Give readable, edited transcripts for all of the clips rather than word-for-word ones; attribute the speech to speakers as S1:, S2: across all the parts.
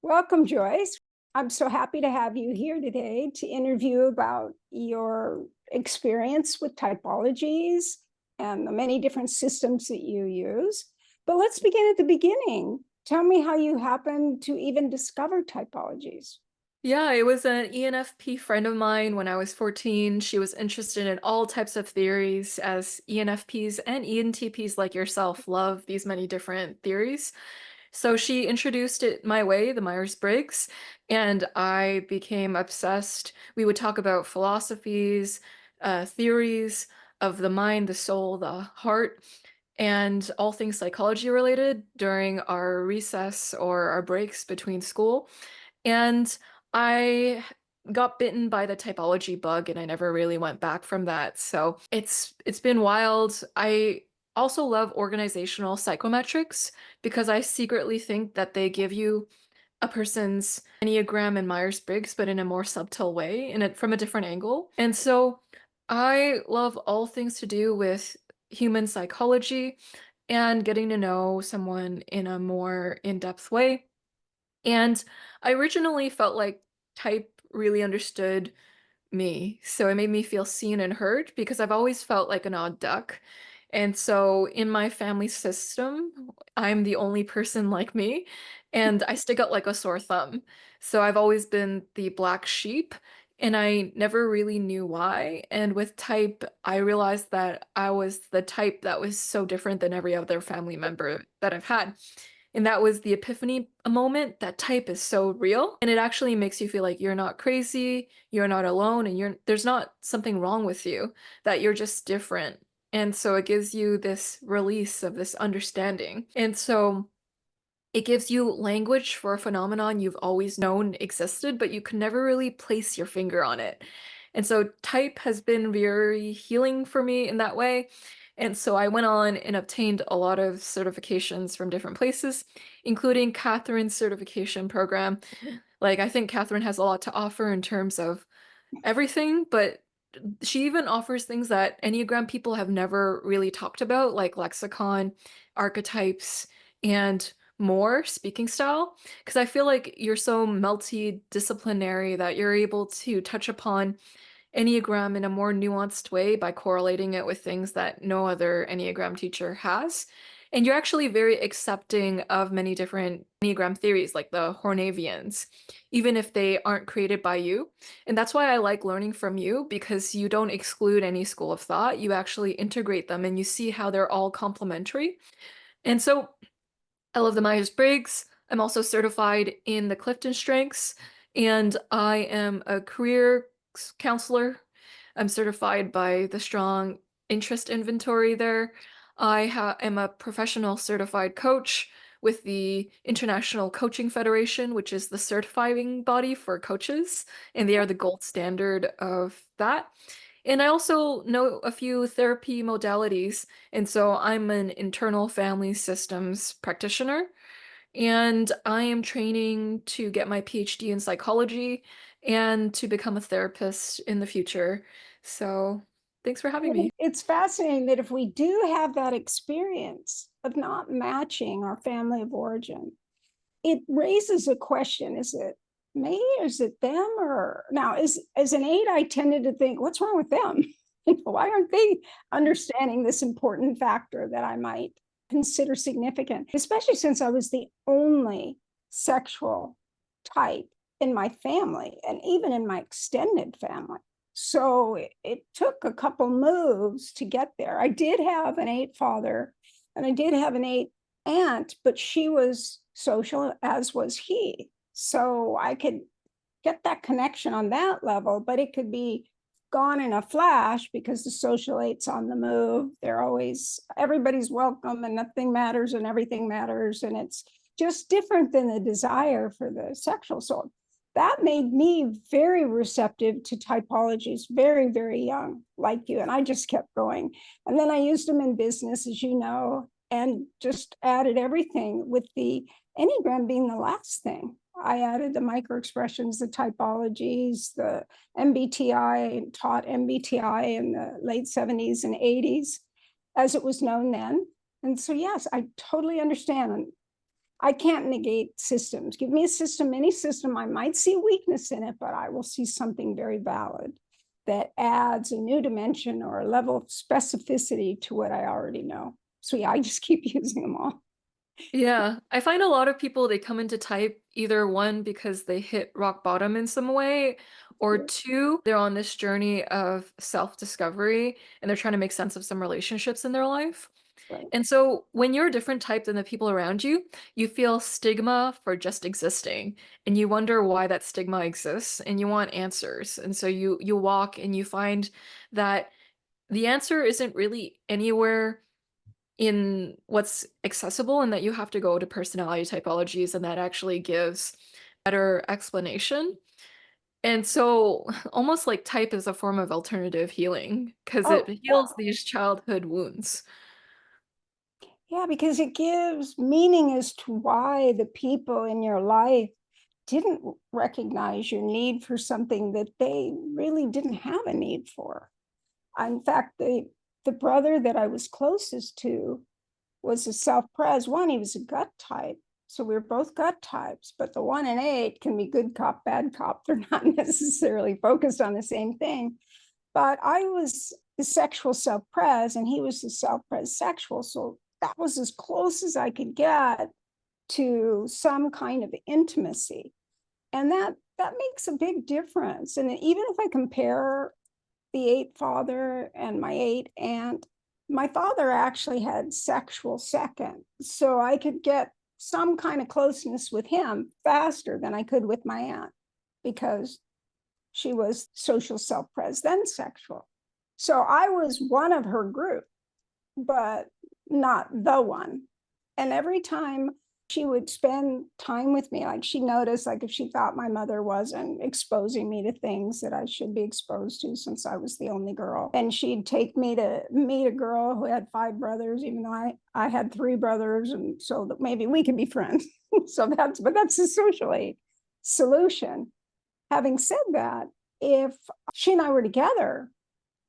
S1: Welcome, Joyce. I'm so happy to have you here today to interview about your experience with typologies and the many different systems that you use. But let's begin at the beginning. Tell me how you happened to even discover typologies.
S2: Yeah, it was an ENFP friend of mine when I was 14. She was interested in all types of theories, as ENFPs and ENTPs like yourself love these many different theories. So she introduced it my way, the Myers-Briggs, and I became obsessed. We would talk about philosophies, theories of the mind, the soul, the heart, and all things psychology related during our recess or our breaks between school. And I got bitten by the typology bug and I never really went back from that. So it's been wild. I also love organizational psychometrics because I secretly think that they give you a person's Enneagram and Myers-Briggs, but in a more subtle way, from a different angle. And so I love all things to do with human psychology and getting to know someone in a more in-depth way. And I originally felt like type really understood me. So it made me feel seen and heard because I've always felt like an odd duck. And so in my family system, I'm the only person like me, and I stick out like a sore thumb. So I've always been the black sheep, and I never really knew why. And with type, I realized that I was the type that was so different than every other family member that I've had. And that was the epiphany moment that type is so real. And it actually makes you feel like you're not crazy, you're not alone, and there's not something wrong with you, that you're just different. And so it gives you this release of this understanding. And so it gives you language for a phenomenon you've always known existed, but you can never really place your finger on it. And so type has been very healing for me in that way. And so I went on and obtained a lot of certifications from different places, including Katherine's certification program. Like, I think Katherine has a lot to offer in terms of everything, but she even offers things that Enneagram people have never really talked about, like lexicon, archetypes, and more speaking style. Because I feel like you're so multidisciplinary that you're able to touch upon Enneagram in a more nuanced way by correlating it with things that no other Enneagram teacher has. And you're actually very accepting of many different Enneagram theories, like the Hornevians, even if they aren't created by you. And that's why I like learning from you, because you don't exclude any school of thought. You actually integrate them and you see how they're all complementary. And so I love the Myers-Briggs. I'm also certified in the CliftonStrengths, and I am a career counselor. I'm certified by the Strong Interest Inventory there. Am a professional certified coach with the International Coaching Federation, which is the certifying body for coaches, and they are the gold standard of that. And I also know a few therapy modalities, and so I'm an internal family systems practitioner, and I am training to get my PhD in psychology and to become a therapist in the future. So thanks for having me.
S1: It's fascinating that if we do have that experience of not matching our family of origin, it raises a question. Is it me or is it them? Or now as an eight, I tended to think, what's wrong with them? Why aren't they understanding this important factor that I might consider significant, especially since I was the only sexual type in my family and even in my extended family. So it took a couple moves to get there. I did have an eight father and I did have an eight aunt, but she was social, as was he. So I could get that connection on that level, but it could be gone in a flash because the social eight's on the move. They're always, everybody's welcome and nothing matters and everything matters. And it's just different than the desire for the sexual soul. That made me very receptive to typologies, very, very young, like you. And I just kept going. And then I used them in business, as you know, and just added everything, with the Enneagram being the last thing. I added the micro expressions, the typologies, the MBTI, taught MBTI in the late 70s and 80s, as it was known then. And so, yes, I totally understand. I can't negate systems. Give me a system, any system, I might see weakness in it, but I will see something very valid that adds a new dimension or a level of specificity to what I already know. So yeah, I just keep using them all.
S2: Yeah, I find a lot of people, they come into type either one because they hit rock bottom in some way, or
S1: Yeah,
S2: two, they're on this journey of self-discovery and they're trying to make sense of some relationships in their life.
S1: right.
S2: And so when you're a different type than the people around you, you feel stigma for just existing and you wonder why that stigma exists and you want answers. And so you walk and you find that the answer isn't really anywhere in what's accessible and that you have to go to personality typologies and that actually gives better explanation. And so almost like type is a form of alternative healing because it
S1: Oh,
S2: heals these childhood wounds.
S1: yeah, because it gives meaning as to why the people in your life didn't recognize your need for something that they really didn't have a need for. In fact, the brother that I was closest to was a self-pres one. He was a gut type. So we were both gut types, but the 1 and 8 can be good cop, bad cop. They're not necessarily focused on the same thing. But I was the sexual self-pres and he was the self-pres sexual. So that was as close as I could get to some kind of intimacy. And that makes a big difference. And even if I compare the 8 father and my 8 aunt, my father actually had sexual second. So I could get some kind of closeness with him faster than I could with my aunt because she was social self-pres, then sexual. So I was one of her group, but not the one. And every time she would spend time with me, like she noticed, like if she thought my mother wasn't exposing me to things that I should be exposed to since I was the only girl. And she'd take me to meet a girl who had 5 brothers, even though I had 3 brothers, and so that maybe we could be friends. But that's the social aid solution. Having said that, if she and I were together,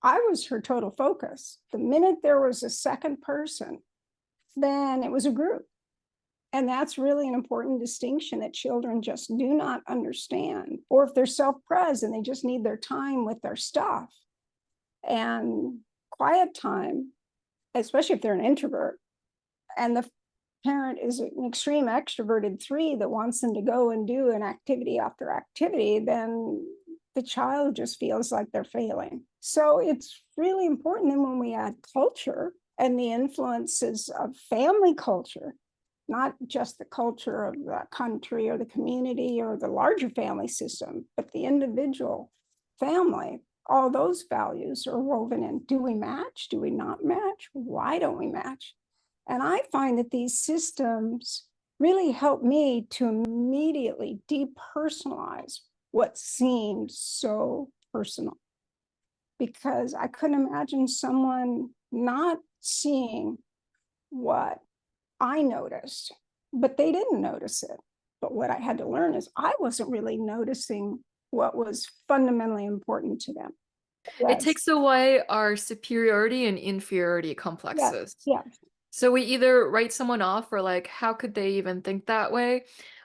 S1: I was her total focus. The minute there was a second person, then it was a group. And that's really an important distinction that children just do not understand. Or if they're self-pres and they just need their time with their stuff and quiet time, especially if they're an introvert, and the parent is an extreme extroverted 3 that wants them to go and do an activity after activity, then the child just feels like they're failing. So it's really important then when we add culture and the influences of family culture, not just the culture of the country or the community or the larger family system, but the individual family, all those values are woven in. Do we match? Do we not match? Why don't we match? And I find that these systems really help me to immediately depersonalize what seemed so personal, because I couldn't imagine someone not seeing what I noticed, but they didn't notice it. But what I had to learn is I wasn't really noticing what was fundamentally important to them.
S2: It
S1: Yes,
S2: takes away our superiority and inferiority
S1: yes,
S2: complexes.
S1: yes.
S2: So we either write someone off for like, how could they even think that way?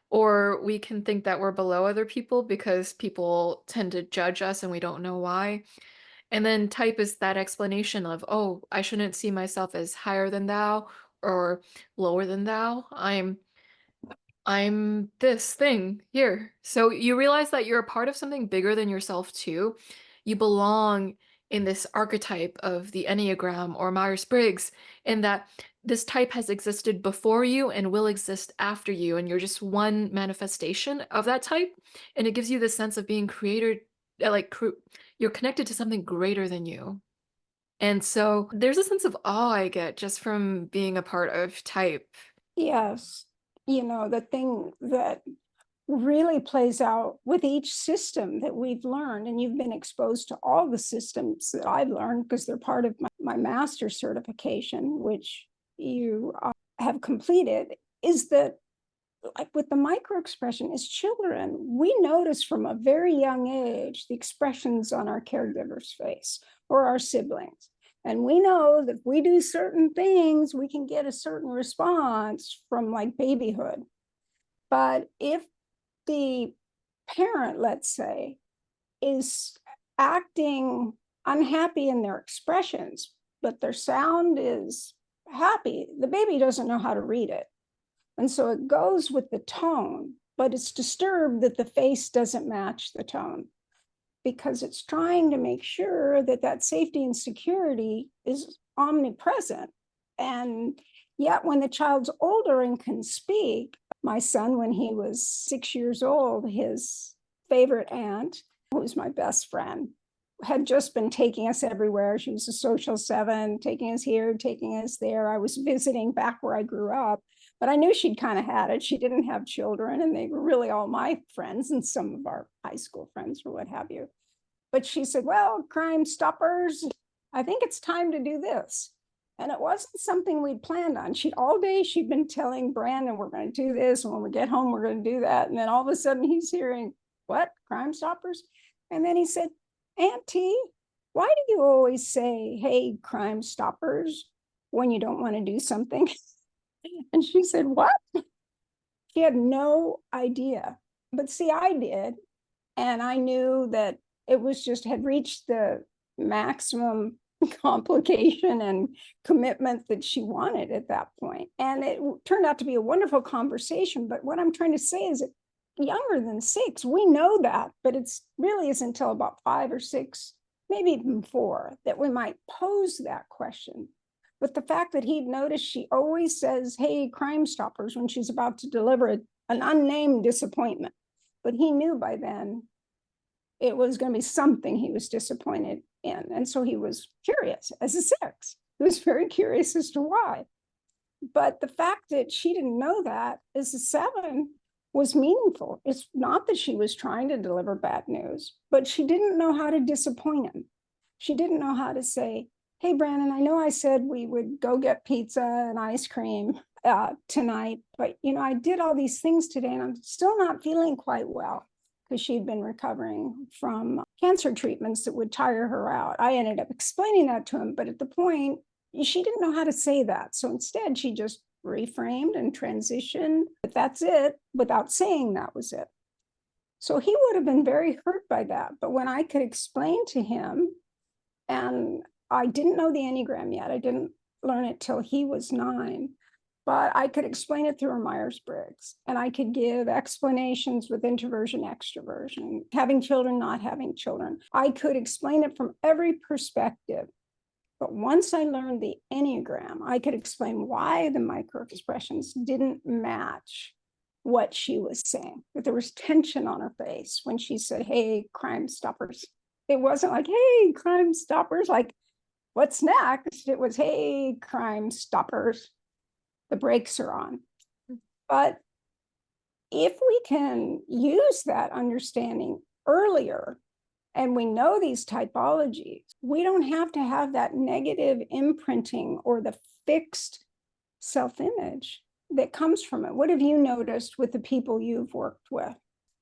S2: Or we can think that we're below other people because people tend to judge us and we don't know why. And then type is that explanation of, oh, I shouldn't see myself as higher than thou or lower than thou. I'm this thing here. So you realize that you're a part of something bigger than yourself too. You belong in this archetype of the Enneagram or Myers-Briggs, and that this type has existed before you and will exist after you, and you're just one manifestation of that type. And it gives you this sense of being creator, you're connected to something greater than you. And so there's a sense of awe I get just from being a part of type.
S1: Yes. The thing that really plays out with each system that we've learned, and you've been exposed to all the systems that I've learned because they're part of my master certification, which you have completed, is that like with the micro expression, as children, we notice from a very young age the expressions on our caregiver's face or our siblings. And we know that if we do certain things, we can get a certain response from like babyhood. But if the parent, let's say, is acting unhappy in their expressions, but their sound is happy, the baby doesn't know how to read it. And so it goes with the tone, but it's disturbed that the face doesn't match the tone because it's trying to make sure that that safety and security is omnipresent. And yet, when the child's older and can speak, my son, when he was 6 years old, his favorite aunt, who was my best friend, had just been taking us everywhere. She was a social 7, taking us here, taking us there. I was visiting back where I grew up, but I knew she'd kind of had it. She didn't have children, and they were really all my friends and some of our high school friends or what have you. But she said, well, Crime Stoppers, I think it's time to do this. And it wasn't something we'd planned on. All day she'd been telling Brandon, we're going to do this. And when we get home, we're going to do that. And then all of a sudden he's hearing, what, Crime Stoppers? And then he said, Auntie, why do you always say, hey, Crime Stoppers, when you don't want to do something? And she said, what? She had no idea. But see, I did. And I knew that it was just had reached the maximum complication and commitment that she wanted at that point. And it turned out to be a wonderful conversation. But what I'm trying to say is that younger than 6, we know that, but it's really isn't until about 5 or 6, maybe even 4, that we might pose that question. But the fact that he'd noticed she always says, hey, Crime Stoppers, when she's about to deliver an unnamed disappointment. But he knew by then it was going to be something he was disappointed in. And so he was curious as a 6. He was very curious as to why. But the fact that she didn't know that as a 7 was meaningful. It's not that she was trying to deliver bad news, but she didn't know how to disappoint him. She didn't know how to say, hey, Brandon, I know I said we would go get pizza and ice cream tonight, but I did all these things today and I'm still not feeling quite well, because she'd been recovering from cancer treatments that would tire her out. I ended up explaining that to him, but at the point, she didn't know how to say that. So instead, she just reframed and transitioned, but that's it, without saying that was it. So he would have been very hurt by that. But when I could explain to him, and I didn't know the Enneagram yet, I didn't learn it till he was 9, but I could explain it through a Myers-Briggs, and I could give explanations with introversion, extroversion, having children, not having children. I could explain it from every perspective. But once I learned the Enneagram, I could explain why the microexpressions didn't match what she was saying, that there was tension on her face when she said, hey, Crime Stoppers. It wasn't like, hey, Crime Stoppers, like, what's next? It was, hey, Crime Stoppers. The brakes are on. But if we can use that understanding earlier, and we know these typologies, we don't have to have that negative imprinting or the fixed self-image that comes from it. What have you noticed with the people you've worked with?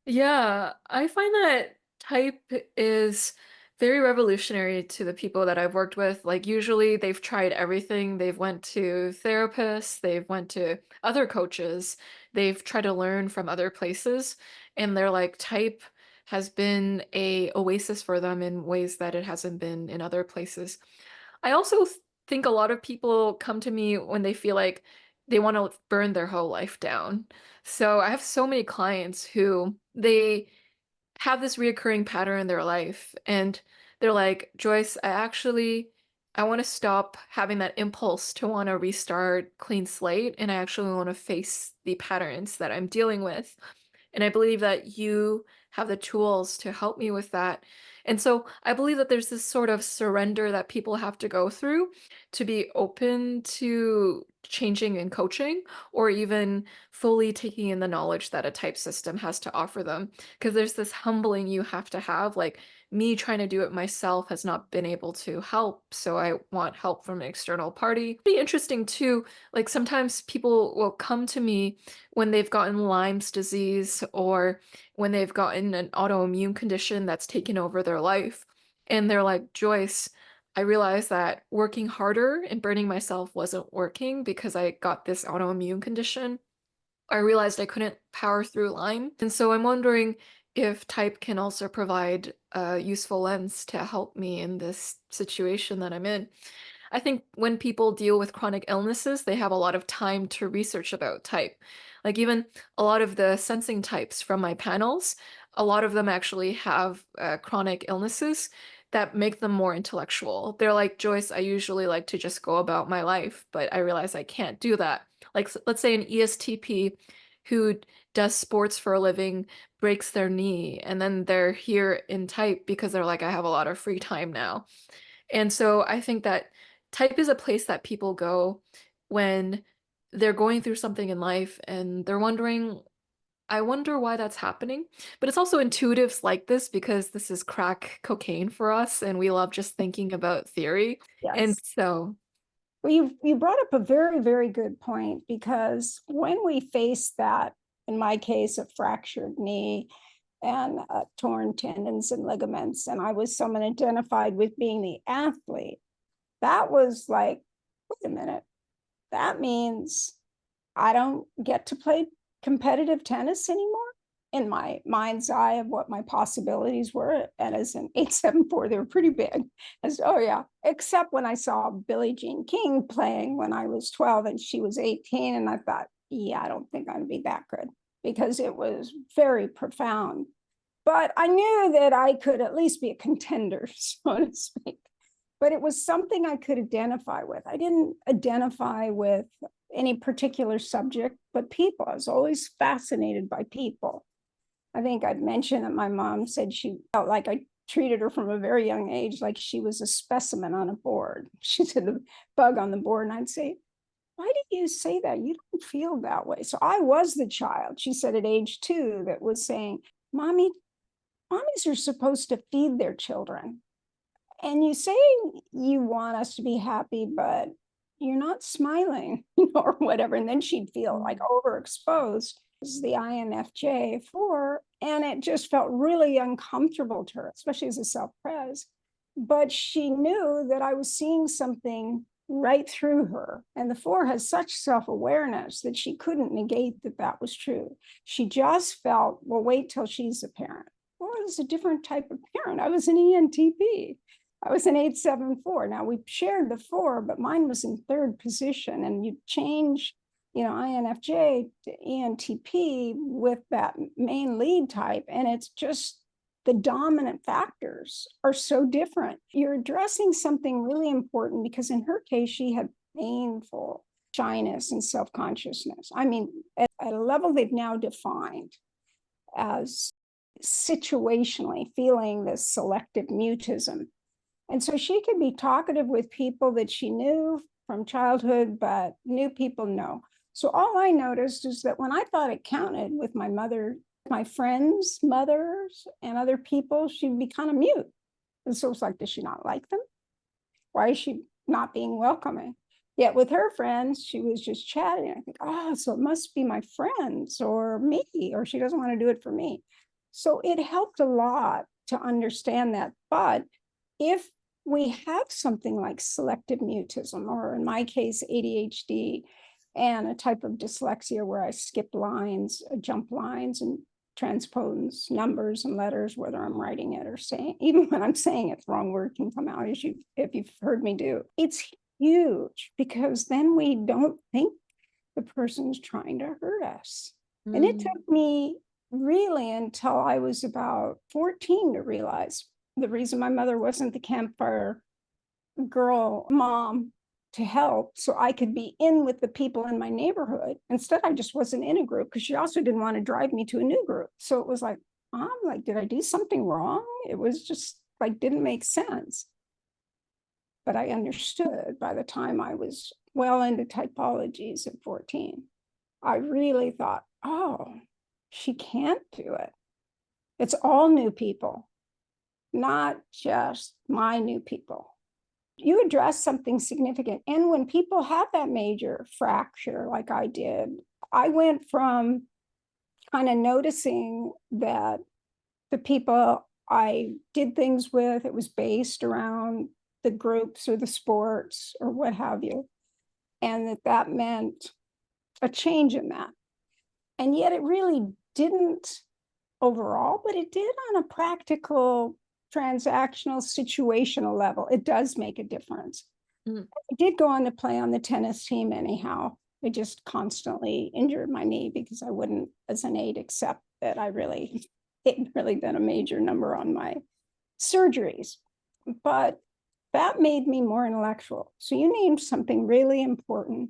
S2: Yeah, I find that type is very revolutionary to the people that I've worked with. Like usually they've tried everything. They've went to therapists, they've went to other coaches, they've tried to learn from other places, and they're like type has been a oasis for them in ways that it hasn't been in other places. I also think a lot of people come to me when they feel like they want to burn their whole life down. So I have so many clients who they have this reoccurring pattern in their life and they're like, Joyce, I want to stop having that impulse to want to restart clean slate, and I actually want to face the patterns that I'm dealing with. And I believe that you have the tools to help me with that. And so I believe that there's this sort of surrender that people have to go through to be open to changing and coaching, or even fully taking in the knowledge that a type system has to offer them. Because there's this humbling you have to have, like me trying to do it myself has not been able to help. So I want help from an external party. Pretty interesting too. Like sometimes people will come to me when they've gotten Lyme's disease or when they've gotten an autoimmune condition that's taken over their life. And they're like, Joyce, I realized that working harder and burning myself wasn't working because I got this autoimmune condition. I realized I couldn't power through line. And so I'm wondering if type can also provide a useful lens to help me in this situation that I'm in. I think when people deal with chronic illnesses, they have a lot of time to research about type. Like even a lot of the sensing types from my panels, a lot of them actually have chronic illnesses that make them more intellectual. They're like, Joyce, I usually like to just go about my life, but I realize I can't do that. Like, let's say an ESTP who does sports for a living breaks their knee, and then they're here in type because they're like, I have a lot of free time now. And so I think that type is a place that people go when they're going through something in life and they're wondering, I wonder why that's happening. But it's also intuitives like this because this is crack cocaine for us and we love just thinking about theory. And
S1: Yes.
S2: so,
S1: Well, you brought up a very, very good point, because when we face that, in my case, a fractured knee and torn tendons and ligaments, and I was someone identified with being the athlete, that was like, wait a minute, that means I don't get to play competitive tennis anymore, in my mind's eye of what my possibilities were. And as an 874, they were pretty big. As, oh yeah, except when I saw Billie Jean King playing when I was 12 and she was 18. And I thought, yeah, I don't think I'm gonna be that good, because it was very profound. But I knew that I could at least be a contender, so to speak. But it was something I could identify with. I didn't identify with any particular subject, but people. I was always fascinated by people. I think I'd mentioned that my mom said she felt like I treated her from a very young age like she was a specimen on a board. She said the bug on the board, and I'd say, why do you say that? You don't feel that way. So I was the child, she said at age 2, that was saying, mommies are supposed to feed their children. And you say you want us to be happy, but you're not smiling, or whatever. And then she'd feel like overexposed. This is the INFJ4, and it just felt really uncomfortable to her, especially as a self-pres. But she knew that I was seeing something right through her. And the 4 has such self-awareness that she couldn't negate that that was true. She just felt, well, wait till she's a parent. Well, it was a different type of parent. I was an ENTP. I was an 874. Now we shared the 4, but mine was in 3rd position. And you change, INFJ to ENTP with that main lead type, and it's just the dominant factors are so different. You're addressing something really important, because in her case, she had painful shyness and self-consciousness. I mean, at a level they've now defined as situationally feeling this selective mutism. And so she could be talkative with people that she knew from childhood, but new people no. So all I noticed is that when I thought it counted with my mother, my friends' mothers, and other people, she'd be kind of mute. And so it's like, does she not like them? Why is she not being welcoming? Yet with her friends, she was just chatting. I think, oh, so it must be my friends or me, or she doesn't want to do it for me. So it helped a lot to understand that. But if we have something like selective mutism, or in my case, ADHD, and a type of dyslexia where I skip lines, jump lines, and transpose numbers and letters, whether I'm writing it or saying, even when I'm saying it, the wrong word can come out, if you've heard me do. It's huge, because then we don't think the person's trying to hurt us. And it took me really until I was about 14 to realize the reason my mother wasn't the campfire girl mom to help so I could be in with the people in my neighborhood. Instead, I just wasn't in a group, because she also didn't want to drive me to a new group. So it was like, I'm like, did I do something wrong? It was just like, didn't make sense. But I understood by the time I was well into typologies at 14. I really thought, oh, she can't do it. It's all new people, not just my new people. You address something significant. And when people have that major fracture, like I did, I went from kind of noticing that the people I did things with, it was based around the groups or the sports or what have you. And that meant a change in that. And yet it really didn't overall, but it did on a practical, transactional, situational level. It does make a difference.
S2: Mm.
S1: I did go on to play on the tennis team anyhow. I just constantly injured my knee because I wouldn't, as an aide, accept that it really been a major number on my surgeries. But that made me more intellectual. So you named something really important,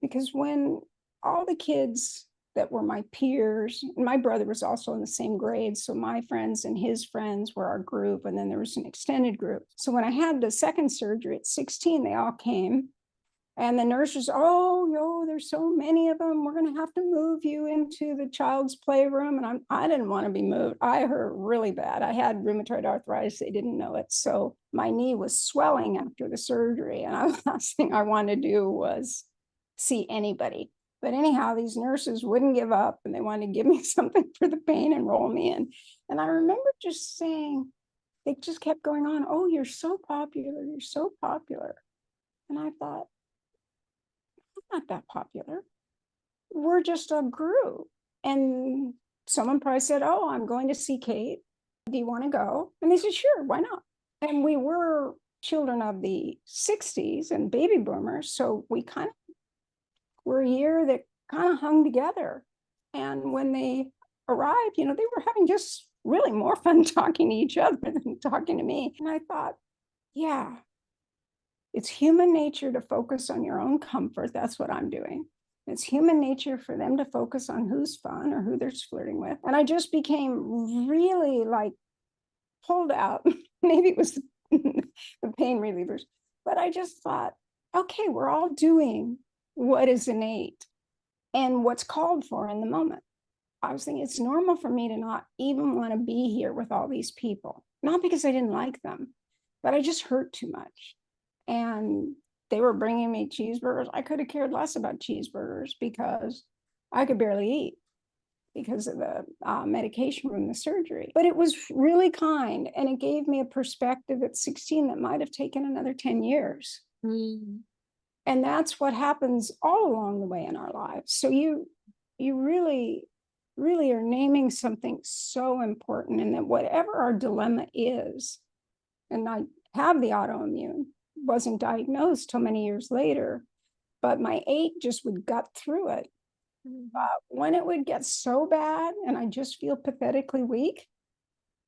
S1: because when all the kids that were my peers, and my brother was also in the same grade, so my friends and his friends were our group, and then there was an extended group. So when I had the second surgery at 16, they all came. And the nurse was, oh, yo, there's so many of them. We're going to have to move you into the child's playroom. And I didn't want to be moved. I hurt really bad. I had rheumatoid arthritis. They didn't know it. So my knee was swelling after the surgery. And the last thing I wanted to do was see anybody. But anyhow, these nurses wouldn't give up, and they wanted to give me something for the pain and roll me in. And I remember just saying, they just kept going on, oh, you're so popular. You're so popular. And I thought, not that popular. We're just a group. And someone probably said, oh, I'm going to see Kate. Do you want to go? And they said, sure, why not? And we were children of the 60s and baby boomers. So we kind of were a year that kind of hung together. And when they arrived, they were having just really more fun talking to each other than talking to me. And I thought, yeah, it's human nature to focus on your own comfort. That's what I'm doing. It's human nature for them to focus on who's fun or who they're flirting with. And I just became really pulled out. Maybe it was the pain relievers, but I just thought, okay, we're all doing what is innate and what's called for in the moment. I was thinking it's normal for me to not even want to be here with all these people, not because I didn't like them, but I just hurt too much. And they were bringing me cheeseburgers. I could have cared less about cheeseburgers because I could barely eat because of the medication from the surgery. But it was really kind, and it gave me a perspective at 16 that might have taken another 10 years.
S2: Mm.
S1: And that's what happens all along the way in our lives. So you really are naming something so important, and that whatever our dilemma is, and I have the autoimmune, wasn't diagnosed till many years later, but my ache just would gut through it. When it would get so bad and I just feel pathetically weak,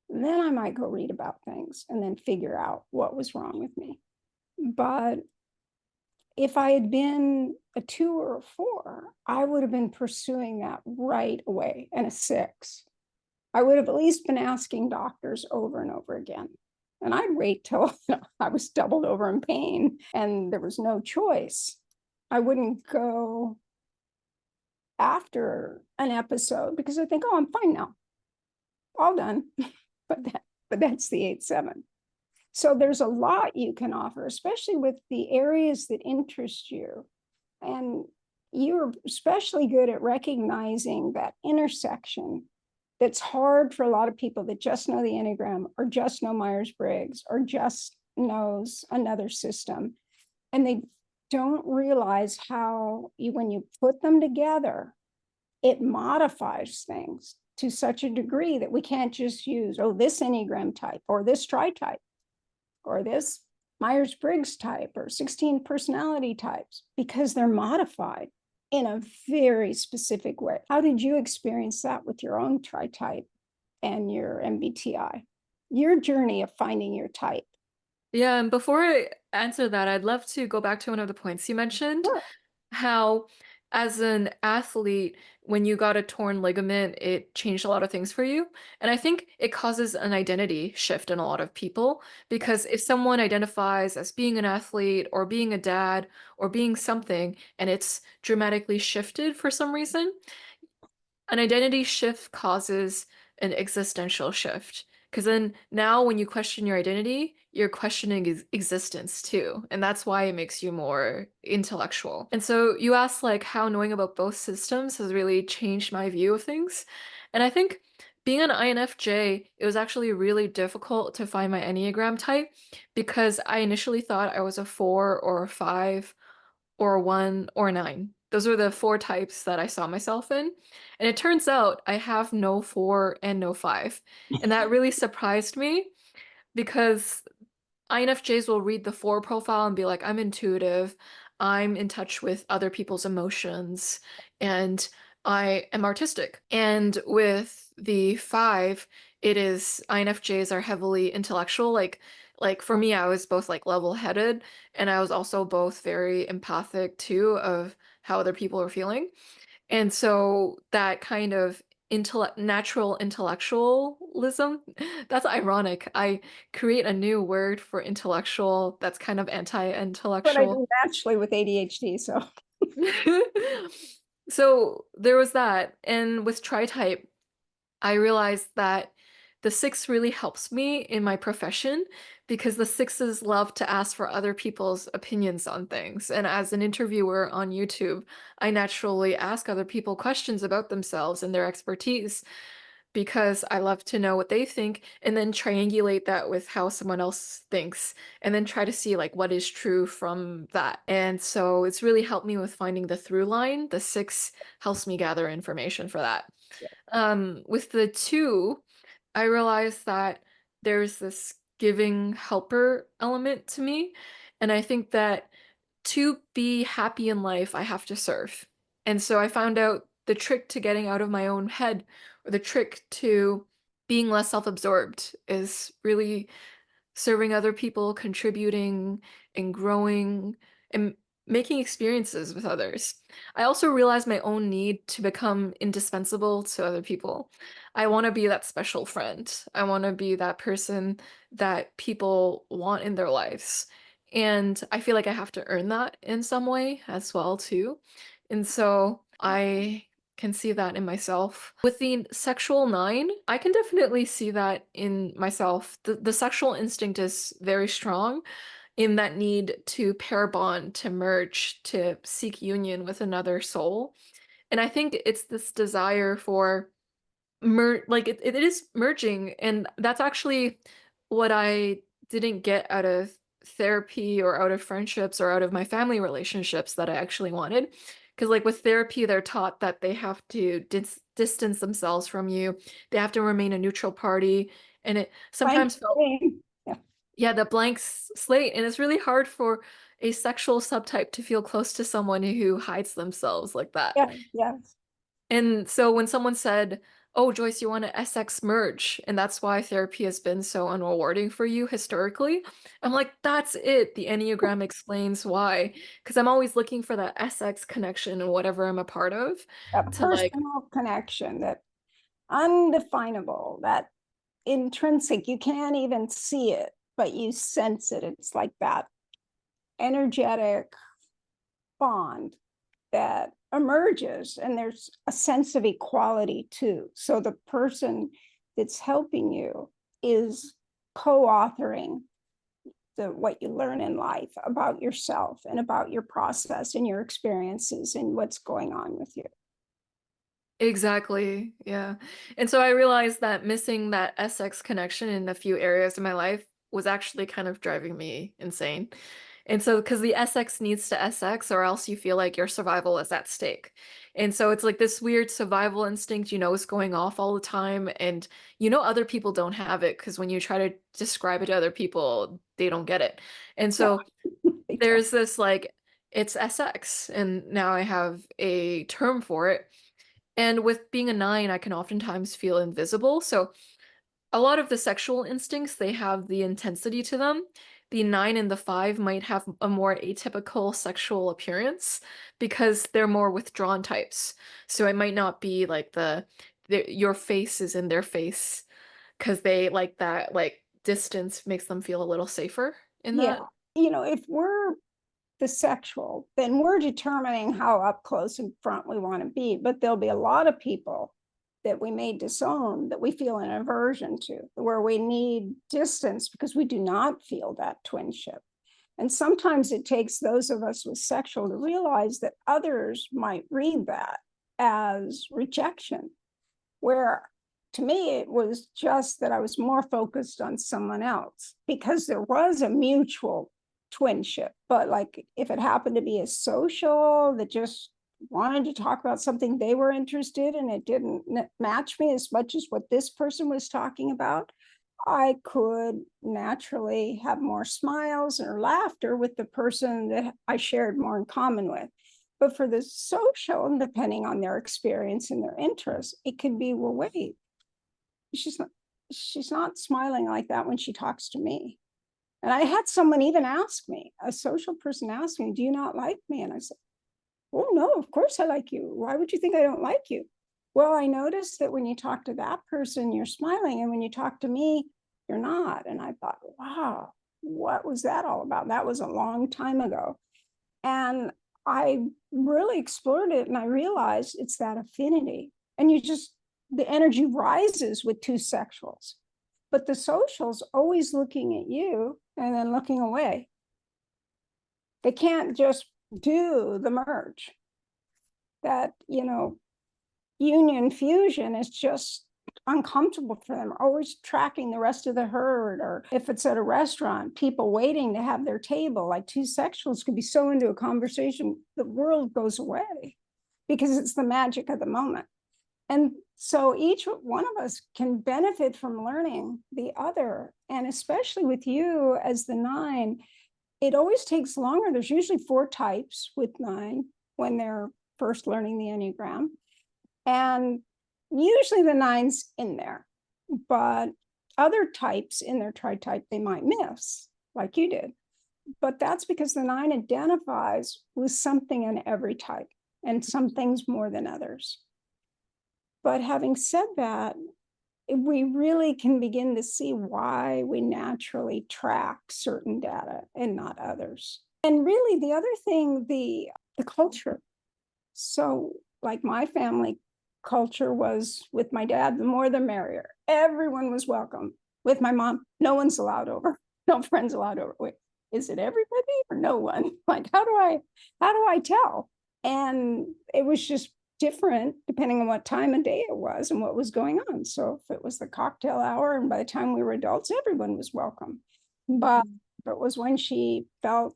S1: then I might go read about things and then figure out what was wrong with me. But if I had been a 2 or a 4, I would have been pursuing that right away. And a 6, I would have at least been asking doctors over and over again. And I'd wait till I was doubled over in pain and there was no choice. I wouldn't go after an episode because I think, oh, I'm fine now. All done. but that's the 8-7. So there's a lot you can offer, especially with the areas that interest you. And you're especially good at recognizing that intersection that's hard for a lot of people that just know the Enneagram or just know Myers-Briggs or just knows another system. And they don't realize how when you put them together, it modifies things to such a degree that we can't just use, oh, this Enneagram type or this Tritype or this Myers-Briggs type or 16 personality types, because they're modified in a very specific way. How did you experience that with your own Tritype and your MBTI? Your journey of finding your type.
S2: Yeah, and before I answer that, I'd love to go back to one of the points you mentioned,
S1: Sure.
S2: how as an athlete, when you got a torn ligament, it changed a lot of things for you. And I think it causes an identity shift in a lot of people, because if someone identifies as being an athlete or being a dad or being something, and it's dramatically shifted for some reason, an identity shift causes an existential shift. Because then now when you question your identity, you're questioning existence too. And that's why it makes you more intellectual. And so you asked like how knowing about both systems has really changed my view of things. And I think being an INFJ, it was actually really difficult to find my Enneagram type because I initially thought I was a 4 or a 5 or a 1 or a 9. Those are the 4 types that I saw myself in. And it turns out I have no 4 and no 5. And that really surprised me because INFJs will read the 4 profile and be like, I'm intuitive, I'm in touch with other people's emotions, and I am artistic. And with the 5, it is INFJs are heavily intellectual. Like for me, I was both like level-headed, and I was also both very empathic too of how other people are feeling. And so that kind of natural intellectualism, that's ironic. I create a new word for intellectual that's kind of
S1: But I
S2: anti-intellectual.
S1: do naturally with ADHD, so
S2: So there was that. And with Tritype, I realized that the 6 really helps me in my profession because the 6s love to ask for other people's opinions on things. And as an interviewer on YouTube, I naturally ask other people questions about themselves and their expertise because I love to know what they think and then triangulate that with how someone else thinks and then try to see like what is true from that. And so it's really helped me with finding the through line. The 6 helps me gather information for that. With the 2, I realized that there's this giving helper element to me. And I think that to be happy in life, I have to serve. And so I found out the trick to getting out of my own head, or the trick to being less self-absorbed, is really serving other people, contributing and growing and making experiences with others. I also realized my own need to become indispensable to other people. I want to be that special friend. I want to be that person that people want in their lives. And I feel like I have to earn that in some way as well too. And so I can see that in myself. With the sexual 9, I can definitely see that in myself. The sexual instinct is very strong in that need to pair bond, to merge, to seek union with another soul. And I think it's this desire for it is merging, and that's actually what I didn't get out of therapy or out of friendships or out of my family relationships that I actually wanted. Because like with therapy, they're taught that they have to distance themselves from you. They have to remain a neutral party, and it
S1: blank
S2: sometimes felt,
S1: slate. Yeah,
S2: yeah, the blank slate, and it's really hard for a sexual subtype to feel close to someone who hides themselves like that.
S1: yeah, yes.
S2: And so when someone said, "Oh, Joyce, you want to SX merge, and that's why therapy has been so unrewarding for you historically," I'm like, that's it. The Enneagram explains why. Because I'm always looking for that SX connection in whatever I'm a part of
S1: That
S2: to like,
S1: personal connection, that undefinable, that intrinsic, you can't even see it, but you sense it. It's like that energetic bond that emerges, and there's a sense of equality too. So the person that's helping you is co-authoring what you learn in life about yourself and about your process and your experiences and what's going on with you.
S2: exactly, yeah. And so I realized that missing that SX connection in a few areas of my life was actually kind of driving me insane. And so, because the SX needs to SX, or else you feel like your survival is at stake. And so it's like this weird survival instinct, is going off all the time. And other people don't have it because when you try to describe it to other people, they don't get it. And
S1: No,
S2: so
S1: they don't.
S2: there's this like, it's SX. And now I have a term for it. And with being a 9, I can oftentimes feel invisible. So a lot of the sexual instincts, they have the intensity to them. The 9 and the 5 might have a more atypical sexual appearance because they're more withdrawn types. So it might not be like your face is in their face because they like that, like distance makes them feel a little safer in
S1: Yeah,
S2: that.
S1: if we're the sexual, then we're determining how up close and front we want to be. But there'll be a lot of people that we may disown, that we feel an aversion to, where we need distance because we do not feel that twinship. And sometimes it takes those of us with sexual to realize that others might read that as rejection, where to me it was just that I was more focused on someone else because there was a mutual twinship. But like if it happened to be a social that just wanted to talk about something they were interested in, it didn't match me as much as what this person was talking about, I could naturally have more smiles or laughter with the person that I shared more in common with. But for the social, depending on their experience and their interests, it could be, well, wait, she's not smiling like that when she talks to me. And I had someone even ask me, a social person asked me, do you not like me? And I said, oh, no, of course I like you. Why would you think I don't like you? Well, I noticed that when you talk to that person, you're smiling. And when you talk to me, you're not. And I thought, wow, what was that all about? That was a long time ago. And I really explored it and I realized it's that affinity. And the energy rises with two sexuals. But the social's always looking at you and then looking away. They can't just do the merge. That, union fusion is just uncomfortable for them, always tracking the rest of the herd. Or if it's at a restaurant, people waiting to have their table, like two sexuals could be so into a conversation, the world goes away because it's the magic of the moment. And so each one of us can benefit from learning the other. And especially with you as the 9, it always takes longer. There's usually 4 types with 9 when they're first learning the Enneagram. And usually the 9's in there, but other types in their tritype they might miss, like you did. But that's because the 9 identifies with something in every type, and some things more than others. But having said that, we really can begin to see why we naturally track certain data and not others. And really the other thing, the culture. So like my family culture was, with my dad, the more the merrier. Everyone was welcome. With my mom, no one's allowed over, no friends allowed over. Wait, is it everybody or no one? Like, how do I tell? And it was just different depending on what time of day it was and what was going on. So if it was the cocktail hour and by the time we were adults, everyone was welcome. But if it was when she felt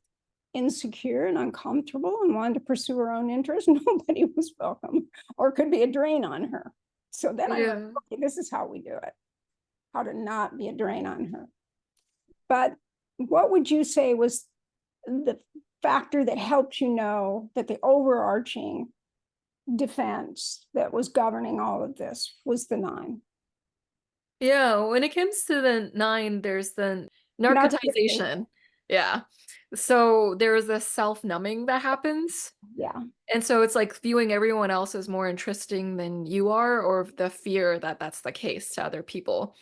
S1: insecure and uncomfortable and wanted to pursue her own interests, nobody was welcome or could be a drain on her. So then I learned, okay, this is how we do it, how to not be a drain on her. But what would you say was the factor that helped you know that the overarching defense that was governing all of this was the 9?
S2: Yeah, when it comes to the 9, there's the narcotization. Yeah. So there's this self-numbing that happens.
S1: Yeah.
S2: And so it's like viewing everyone else as more interesting than you are, or the fear that that's the case to other people.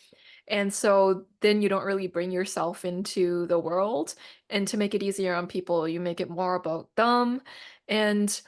S2: And so then you don't really bring yourself into the world. And to make it easier on people, you make it more about them. And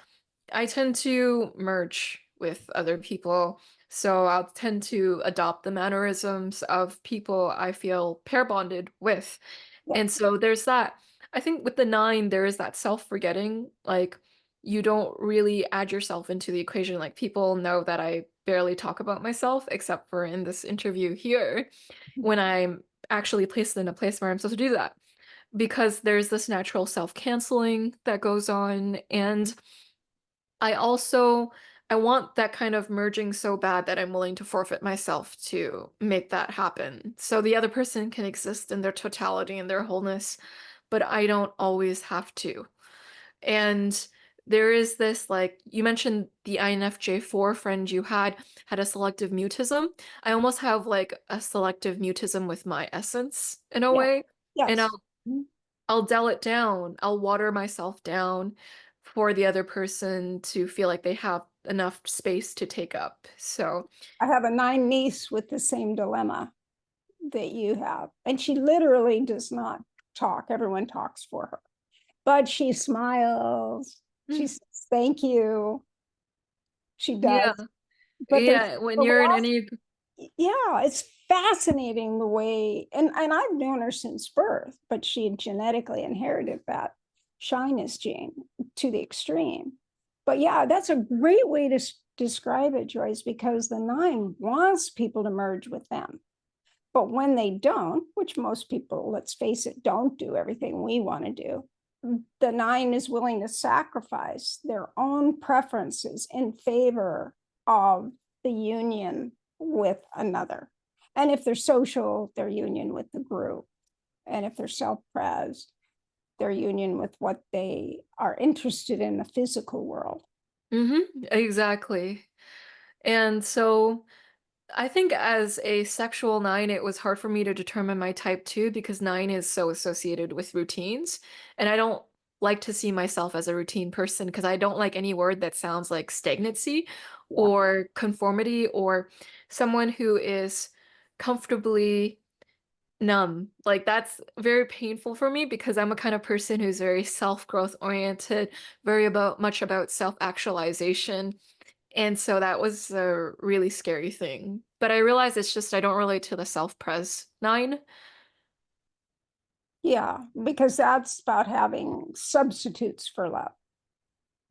S2: I tend to merge with other people. So I'll tend to adopt the mannerisms of people I feel pair bonded with.
S1: Yeah.
S2: And so there's that. I think with the 9, there is that self-forgetting. Like, you don't really add yourself into the equation. Like, people know that I barely talk about myself, except for in this interview here, when I'm actually placed in a place where I'm supposed to do that. Because there's this natural self-canceling that goes on. And I want that kind of merging so bad that I'm willing to forfeit myself to make that happen. So the other person can exist in their totality and their wholeness, but I don't always have to. And there is this, like, you mentioned the INFJ4 friend you had a selective mutism. I almost have like a selective mutism with my essence in a
S1: Yeah.
S2: way. And
S1: Yes.
S2: I'll dull it down. I'll water myself down for the other person to feel like they have enough space to take up. So,
S1: I have a 9 niece with the same dilemma that you have. And she literally does not talk. Everyone talks for her. But she smiles. She says, thank you. She does.
S2: yeah.
S1: But there's
S2: Yeah, when you're in any
S1: yeah, it's fascinating the way, and I've known her since birth, but she had genetically inherited that shyness gene to the extreme. But yeah, that's a great way to describe it, Joyce, because the 9 wants people to merge with them. But when they don't, which most people, let's face it, don't do everything we want to do, the 9 is willing to sacrifice their own preferences in favor of the union with another. And if they're social, their union with the group. And if they're self-pres, their union with what they are interested in the physical world.
S2: Exactly. And so I think as a sexual 9, it was hard for me to determine my type too, because 9 is so associated with routines. And I don't like to see myself as a routine person because I don't like any word that sounds like stagnancy
S1: Yeah.
S2: or conformity or someone who is comfortably numb. Like that's very painful for me because I'm a kind of person who's very self-growth oriented, very much about self-actualization. And so that was a really scary thing. But I realize it's just I don't relate to the self-pres 9.
S1: Yeah, because that's about having substitutes for love.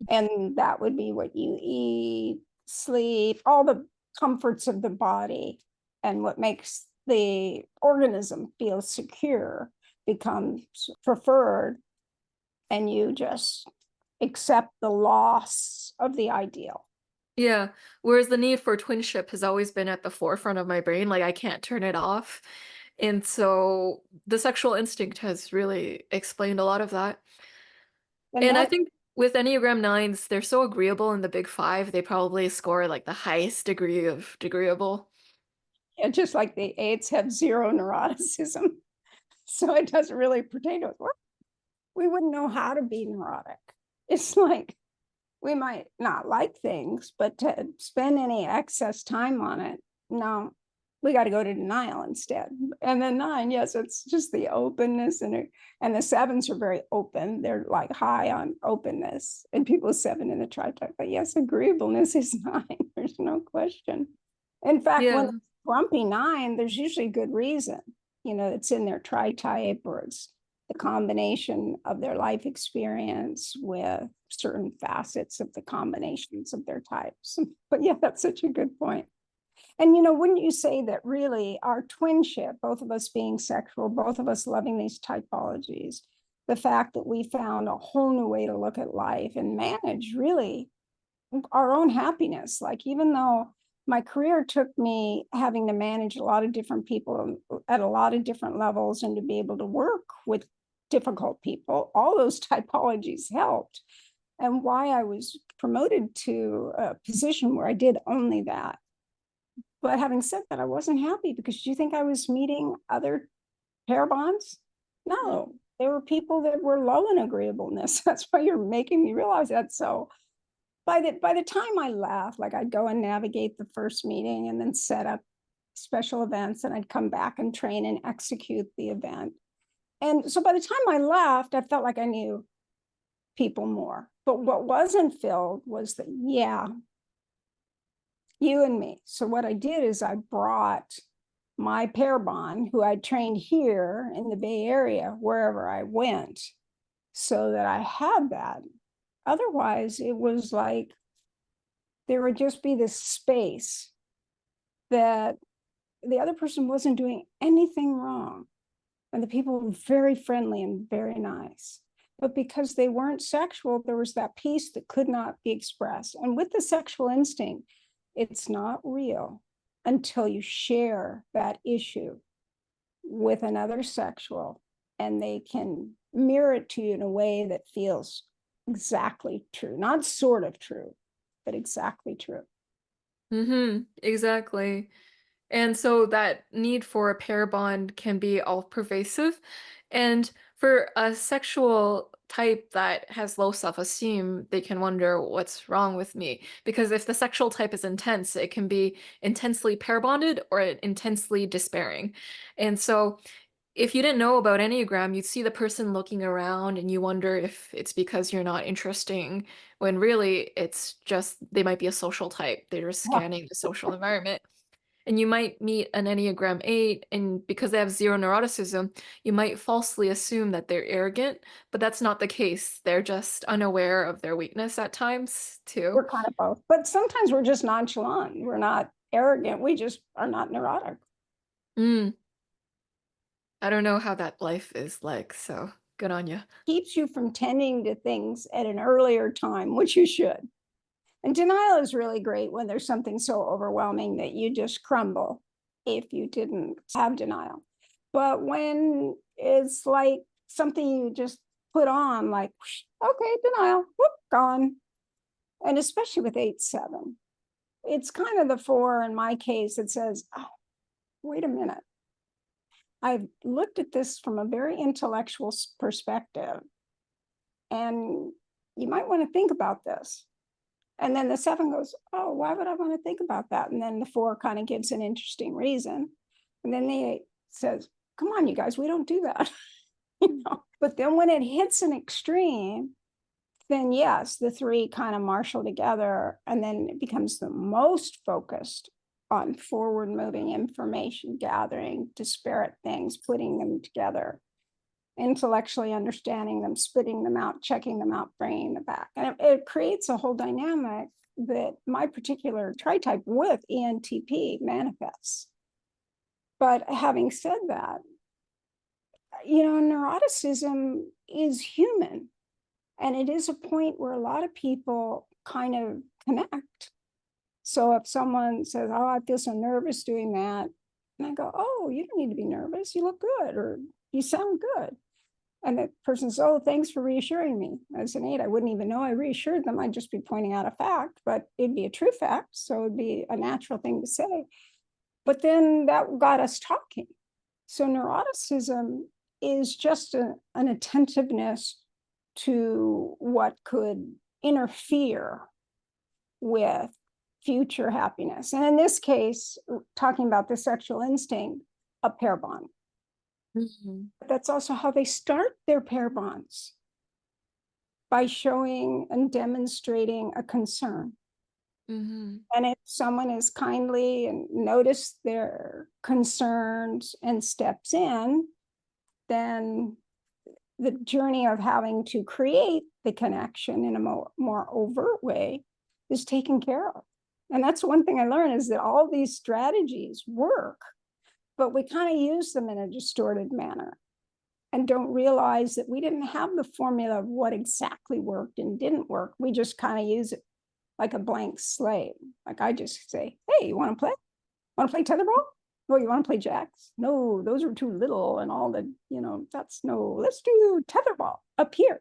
S1: And that would be what you eat, sleep, all the comforts of the body, and what makes the organism feel secure becomes preferred, and you just accept the loss of the ideal.
S2: Yeah. Whereas the need for twinship has always been at the forefront of my brain. Like I can't turn it off. And so the sexual instinct has really explained a lot of that.
S1: And
S2: And I
S1: that,
S2: think with Enneagram 9s, they're so agreeable in the big 5, they probably score like the highest degree of agreeable.
S1: yeah, just like the 8s have zero neuroticism. So it doesn't really pertain to us. We wouldn't know how to be neurotic. It's like we might not like things, but to spend any excess time on it, no, we got to go to denial instead. And then 9, yes, it's just the openness, and the 7s are very open. They're like high on openness, and people 7 in the tritype. But yes, agreeableness is 9. There's no question. In fact, when
S2: Yeah.
S1: it's grumpy 9, there's usually good reason. It's in their tritype, or it's the combination of their life experience with certain facets of the combinations of their types. But yeah, that's such a good point. And wouldn't you say that really our twinship, both of us being sexual, both of us loving these typologies, the fact that we found a whole new way to look at life and manage really our own happiness. Like, even though my career took me having to manage a lot of different people at a lot of different levels and to be able to work with difficult people, all those typologies helped. And why I was promoted to a position where I did only that. But having said that, I wasn't happy, because do you think I was meeting other pair bonds? No, there were people that were low in agreeableness. That's why you're making me realize that. So by the time I left, like, I'd go and navigate the first meeting and then set up special events, and I'd come back and train and execute the event. And so by the time I left, I felt like I knew people more. But what wasn't filled was that, yeah, you and me. So what I did is I brought my pair bond, who I trained here in the Bay Area, wherever I went, so that I had that. Otherwise, it was like there would just be this space that the other person wasn't doing anything wrong. And the people were very friendly and very nice. But because they weren't sexual, there was that piece that could not be expressed. And with the sexual instinct, it's not real until you share that issue with another sexual, and they can mirror it to you in a way that feels exactly true, not sort of true, but exactly true.
S2: Exactly. And so that need for a pair bond can be all pervasive. And for a sexual type that has low self-esteem, they can wonder what's wrong with me. Because if the sexual type is intense, it can be intensely pair bonded or intensely despairing. And so if you didn't know about Enneagram, you'd see the person looking around and you wonder if it's because you're not interesting, when really it's just they might be a social type. They're just scanning the social environment. And you might meet an Enneagram 8, and because they have zero neuroticism, you might falsely assume that they're arrogant, but that's not the case. They're just unaware of their weakness at times, too.
S1: We're kind of both, but sometimes we're just nonchalant. We're not arrogant. We just are not neurotic.
S2: Mm, I don't know how that life is like, so. Good on you.
S1: Keeps you from tending to things at an earlier time, which you should. And denial is really great when there's something so overwhelming that you just crumble if you didn't have denial. But when it's like something you just put on, like, okay, denial, whoop, gone. And especially with 8-7, it's kind of the 4 in my case that says, oh, wait a minute. I've looked at this from a very intellectual perspective, and you might want to think about this. And then the 7 goes, oh, why would I want to think about that? And then the 4 kind of gives an interesting reason. And then the 8 says, come on, you guys, we don't do that. But then when it hits an extreme, then yes, the 3 kind of marshal together, and then it becomes the most focused on forward moving information gathering, disparate things, putting them together, intellectually understanding them, spitting them out, checking them out, bringing them back. And it creates a whole dynamic that my particular tritype with ENTP manifests. But having said that, neuroticism is human. And it is a point where a lot of people kind of connect. So if someone says, oh, I feel so nervous doing that, and I go, oh, you don't need to be nervous. You look good, or you sound good. And the person says, oh, thanks for reassuring me. As an 8, I wouldn't even know I reassured them. I'd just be pointing out a fact, but it'd be a true fact. So it'd be a natural thing to say. But then that got us talking. So neuroticism is just an attentiveness to what could interfere with future happiness. And in this case, talking about the sexual instinct, a pair bond.
S2: Mm-hmm.
S1: That's also how they start their pair bonds, by showing and demonstrating a concern.
S2: Mm-hmm.
S1: And if someone is kindly and notice their concerns and steps in, then the journey of having to create the connection in a more overt way is taken care of. And that's one thing I learned, is that all these strategies work, but we kind of use them in a distorted manner and don't realize that we didn't have the formula of what exactly worked and didn't work. We just kind of use it like a blank slate. Like I just say, hey, you want to play? Want to play tetherball? Well, you want to play jacks? No, those are too little, and all the, that's no, let's do tetherball up here.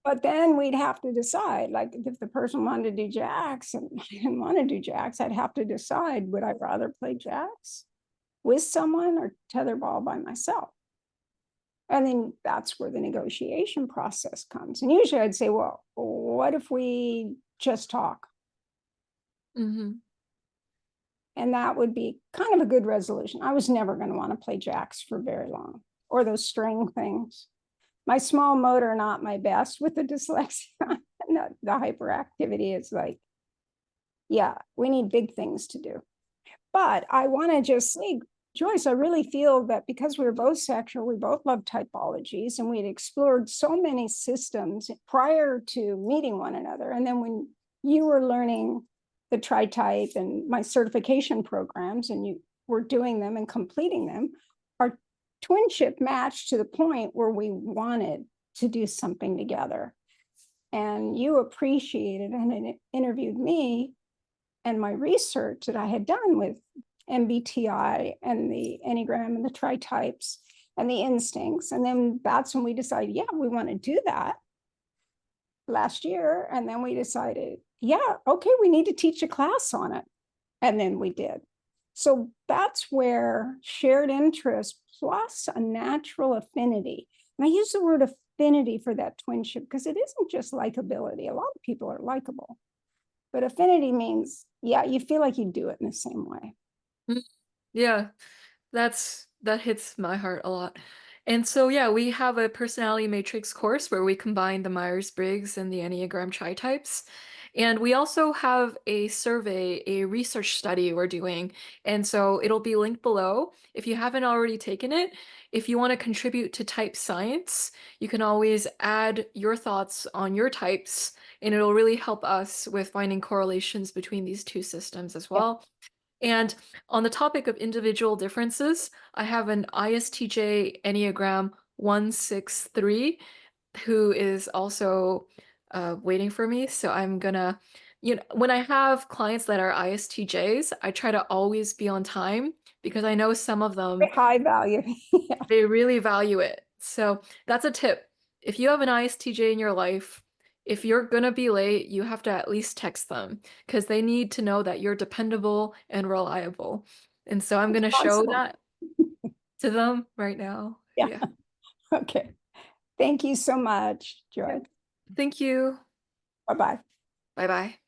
S1: But then we'd have to decide, like if the person wanted to do jacks and I didn't want to do jacks, I'd have to decide, would I rather play jacks with someone or tetherball by myself? And then that's where the negotiation process comes. And usually I'd say, well, what if we just talk?
S2: Mm-hmm.
S1: And that would be kind of a good resolution. I was never going to want to play jacks for very long, or those string things. My small motor, not my best with the dyslexia. The hyperactivity is like, yeah, we need big things to do. But I want to just say, Joyce, I really feel that because we were both sexual, we both love typologies, and we'd explored so many systems prior to meeting one another. And then when you were learning the Tritype and my certification programs, and you were doing them and completing them, our twinship matched to the point where we wanted to do something together. And you appreciated and interviewed me and my research that I had done with MBTI and the Enneagram and the Tritypes and the instincts. And then that's when we decided, yeah, we want to do that last year. And then we decided, yeah, okay, we need to teach a class on it. And then we did. So that's where shared interest plus a natural affinity. And I use the word affinity for that twinship because it isn't just likability. A lot of people are likable. But affinity means, yeah, you feel like you do it in the same way.
S2: Yeah, that hits my heart a lot. And so, yeah, we have a personality matrix course where we combine the Myers-Briggs and the Enneagram Tritypes. And we also have a survey, a research study we're doing. And so it'll be linked below. If you haven't already taken it, if you want to contribute to type science, you can always add your thoughts on your types, and it'll really help us with finding correlations between these two systems as well. And on the topic of individual differences, I have an ISTJ Enneagram 163, who is also waiting for me. So I'm gonna, when I have clients that are ISTJs, I try to always be on time because I know some of them,
S1: High value. Yeah.
S2: they really value it. So that's a tip. If you have an ISTJ in your life, if you're gonna be late, you have to at least text them because they need to know that you're dependable and reliable. And so I'm gonna show
S1: Responsible.
S2: that to them right now.
S1: Yeah.
S2: Yeah.
S1: Okay. Thank you so much, Joy.
S2: Thank you.
S1: Bye-bye.
S2: Bye bye.